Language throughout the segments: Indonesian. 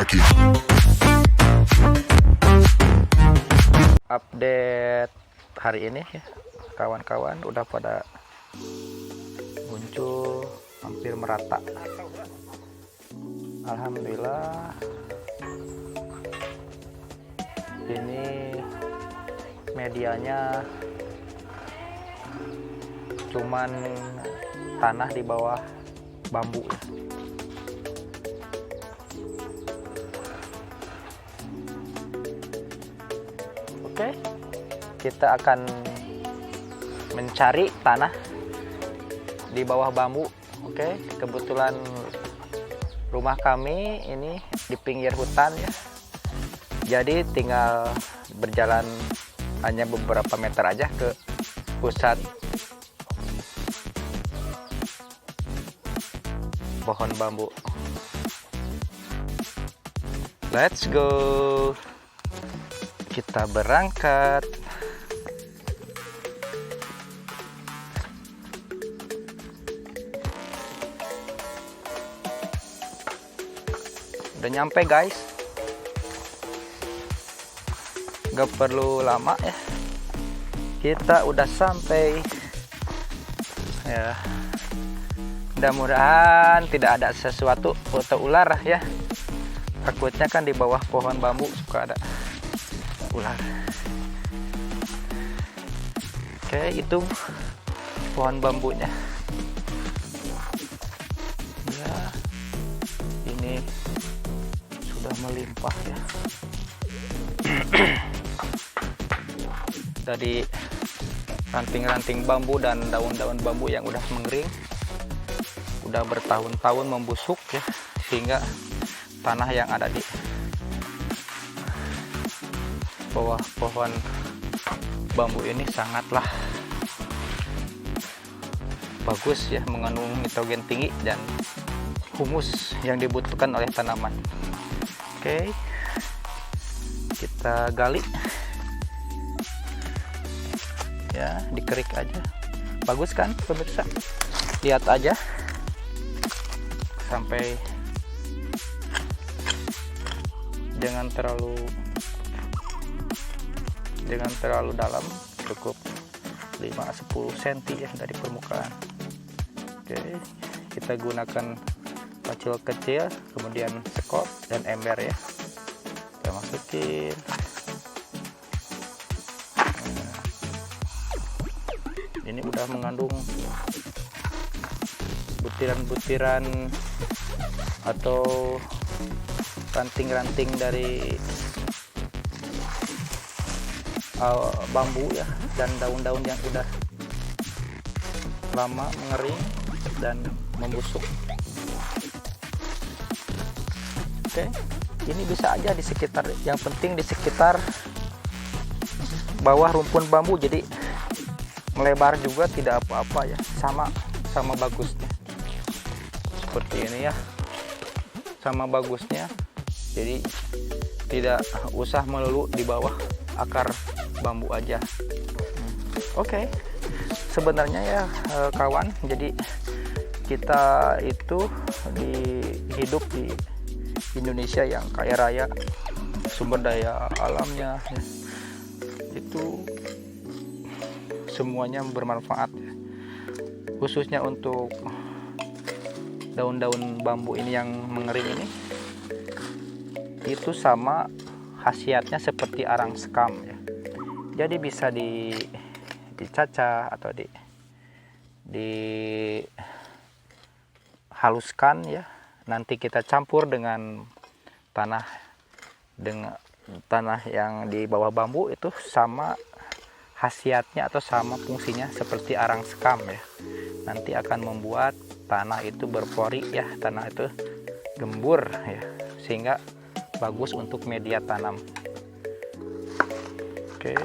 like it. Update hari ini ya, kawan-kawan udah pada muncul hampir merata. Alhamdulillah, ini medianya cuman tanah di bawah bambu ya. Oke, kita akan mencari tanah di bawah bambu. Oke, kebetulan rumah kami ini di pinggir hutan ya, jadi tinggal berjalan hanya beberapa meter aja ke pusat pohon bambu. Let's go, kita berangkat. Udah nyampe guys, gak perlu lama ya, kita udah sampai ya. Mudah-mudahan tidak ada sesuatu atau ular ya, takutnya kan di bawah pohon bambu suka ada ular. Oke, itu pohon bambunya ya, ini sudah melimpah ya. Dari ranting-ranting bambu dan daun-daun bambu yang udah mengering, udah bertahun-tahun membusuk ya, sehingga tanah yang ada di bawah pohon bambu ini sangatlah bagus ya, mengandung nitrogen tinggi dan humus yang dibutuhkan oleh tanaman. Oke, kita gali ya, dikerik aja. Bagus kan pemirsa, lihat aja sampai, jangan terlalu dalam, cukup 5-10 cm ya dari permukaan. Oke, kita gunakan pacul kecil, kemudian sekop dan ember ya, kita masukin. Ini udah mengandung butiran-butiran atau ranting-ranting dari bambu ya, dan daun-daun yang udah lama mengering dan membusuk. Oke, ini bisa aja di sekitar, yang penting di sekitar bawah rumpun bambu, jadi melebar juga tidak apa-apa ya, sama bagusnya seperti ini ya, sama bagusnya. Jadi tidak usah melulu di bawah akar bambu aja. Oke, sebenarnya ya kawan, jadi kita itu hidup di Indonesia yang kaya raya sumber daya alamnya ya, itu semuanya bermanfaat ya. Khususnya untuk daun-daun bambu ini yang mengering ini, itu sama khasiatnya seperti arang sekam ya. Jadi bisa dicacah atau dihaluskan ya. Nanti kita campur dengan tanah yang di bawah bambu, itu sama khasiatnya atau sama fungsinya seperti arang sekam ya. Nanti akan membuat tanah itu berpori ya, tanah itu gembur ya, sehingga bagus untuk media tanam. Oke,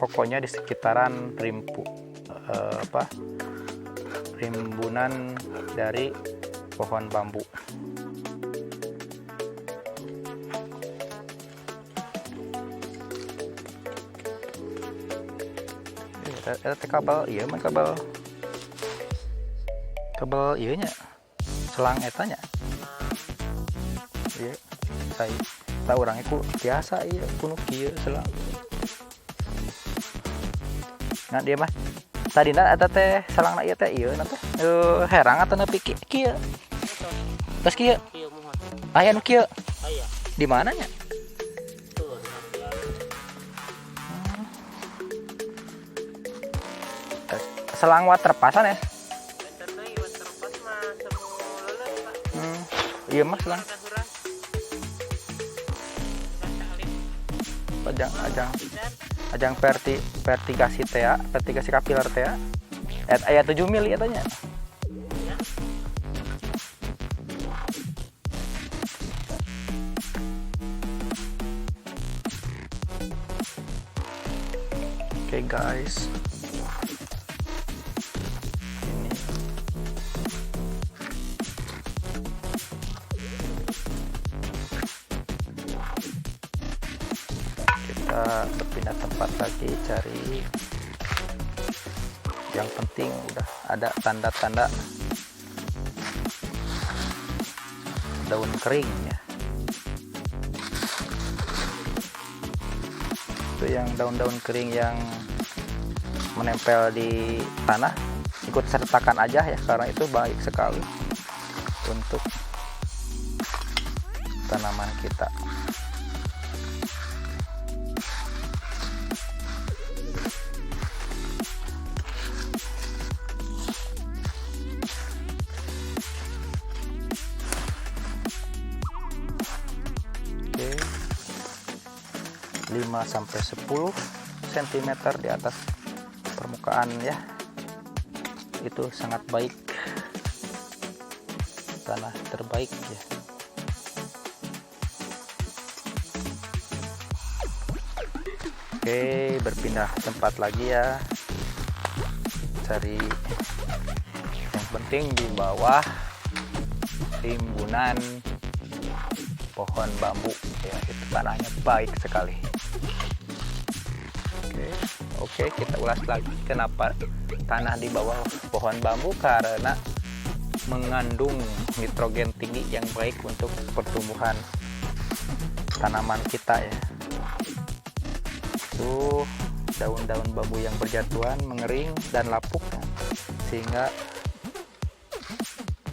pokoknya di sekitaran rimbunan dari pohon bambu. Eta kabel ieu mah kabel ieu nya selang eta nya. ya saya tahu orangnya ku biasa iya kuno kieu selalu. Nah dia mah tadi ada teh salang ieu teh ieu nanti herang atau nepi kieu terus kieu aya nu kieu di mananya selang waterpasan ya. Iya mas selang ajang vertigasi kapiler teh aya 7 mili ya tanya. Oke guys, ini kita berpindah tempat lagi cari yang penting udah ada tanda-tanda daun kering ya. Itu yang daun-daun kering yang menempel di tanah ikut sertakan aja ya, karena itu baik sekali untuk tanaman kita. Oke, 5-10 cm di atas permukaan ya, itu sangat baik, tanah terbaik ya. Oke, berpindah tempat lagi ya, cari yang penting di bawah timbunan pohon bambu ya, itu tanahnya baik sekali. Oke, kita ulas lagi kenapa tanah di bawah pohon bambu, karena mengandung nitrogen tinggi yang baik untuk pertumbuhan tanaman kita ya. Tuh daun-daun bambu yang berjatuhan mengering dan lapuk ya, sehingga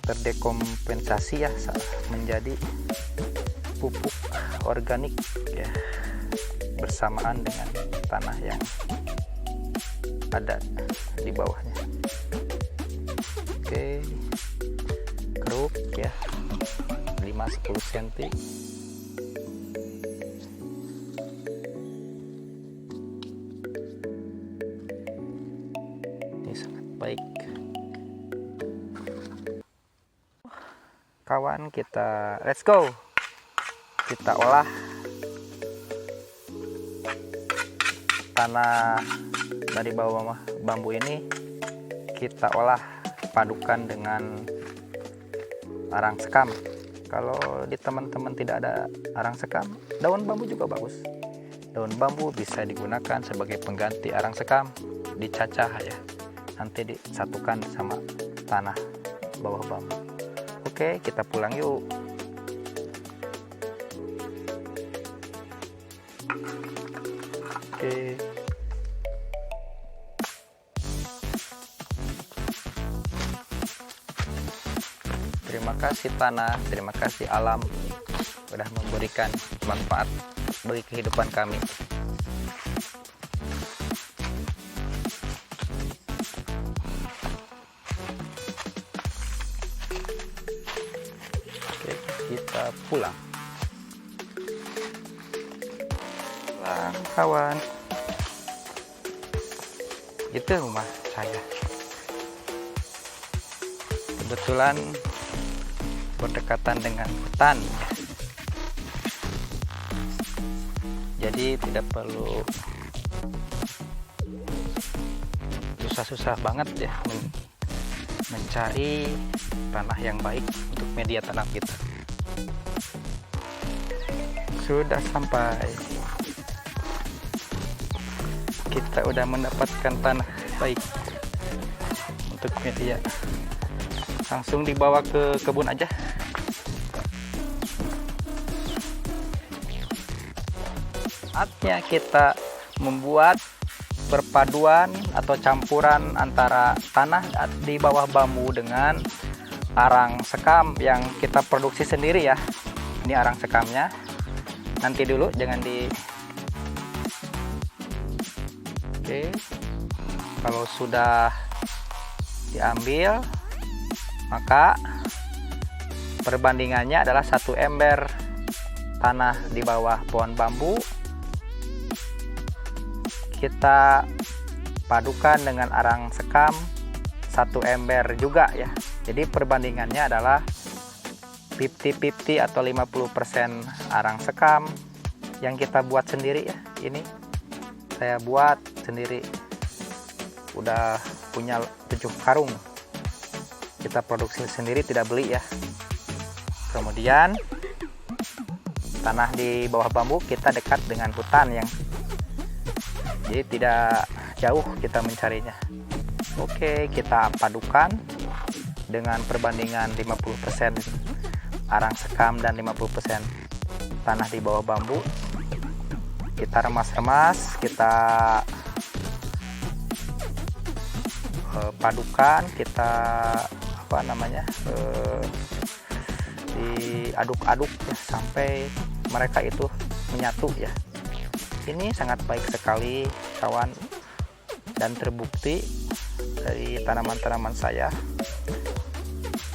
terdekompensasi ya menjadi pupuk organik ya, bersamaan dengan tanah yang ada di bawahnya. Oke, keruk ya 5-10 cm. Ini sangat baik. Kawan, kita let's go. Kita olah tanah dari bawah bambu ini, kita olah padukan dengan arang sekam. Kalau di teman-teman tidak ada arang sekam, daun bambu juga bagus. Daun bambu bisa digunakan sebagai pengganti arang sekam, dicacah ya, nanti disatukan sama tanah bawah bambu. Oke, kita pulang yuk. Oke. Terima kasih tanah, terima kasih alam sudah memberikan manfaat bagi kehidupan kami. Oke, kita pulang. Pulang kawan. Itu rumah saya. Kebetulan berdekatan dengan hutan ya. Jadi tidak perlu susah-susah banget ya mencari tanah yang baik untuk media tanam kita. Sudah sampai, kita udah mendapatkan tanah baik untuk media. Langsung dibawa ke kebun aja. saatnya kita membuat perpaduan atau campuran antara tanah di bawah bambu dengan arang sekam yang kita produksi sendiri ya. Ini arang sekamnya. Nanti dulu jangan di. Oke. Kalau sudah diambil, maka perbandingannya adalah 1 ember tanah di bawah pohon bambu kita padukan dengan arang sekam 1 ember juga ya. Jadi perbandingannya adalah 50-50 atau 50% arang sekam yang kita buat sendiri ya. Ini saya buat sendiri, udah punya 7 karung, kita produksi sendiri, tidak beli ya. Kemudian tanah di bawah bambu kita dekat dengan hutan yang jadi tidak jauh kita mencarinya. Oke, kita padukan dengan perbandingan 50% arang sekam dan 50% tanah di bawah bambu. Kita remas-remas, kita padukan, kita diaduk-aduk ya, sampai mereka itu menyatu ya. Ini sangat baik sekali kawan, dan terbukti dari tanaman-tanaman saya,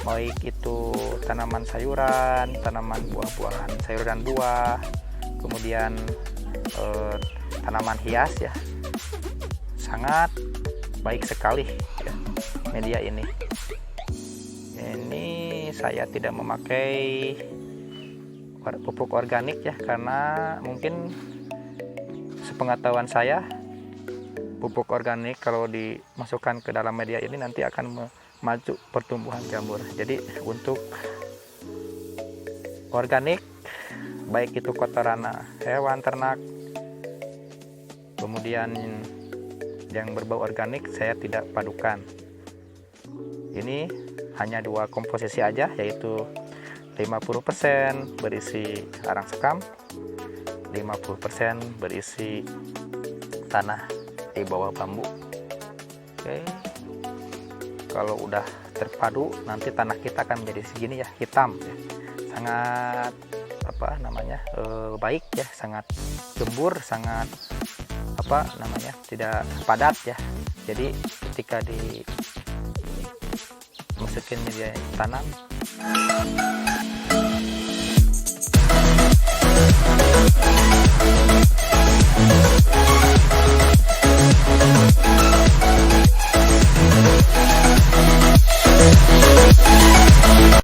baik itu tanaman sayuran, tanaman buah-buahan, sayur dan buah, kemudian tanaman hias ya, sangat baik sekali ya, media ini. Ini saya tidak memakai pupuk organik ya, karena mungkin sepengetahuan saya pupuk organik kalau dimasukkan ke dalam media ini nanti akan maju pertumbuhan jamur. Jadi untuk organik, baik itu kotoran hewan ternak, kemudian yang berbau organik, saya tidak padukan. Ini hanya 2 komposisi aja, yaitu 50% berisi arang sekam, 50% berisi tanah di bawah bambu. Oke, kalau udah terpadu nanti tanah kita akan menjadi segini ya, hitam ya. Sangat baik ya, sangat gembur, sangat tidak padat ya. Jadi ketika dimasukin media tanam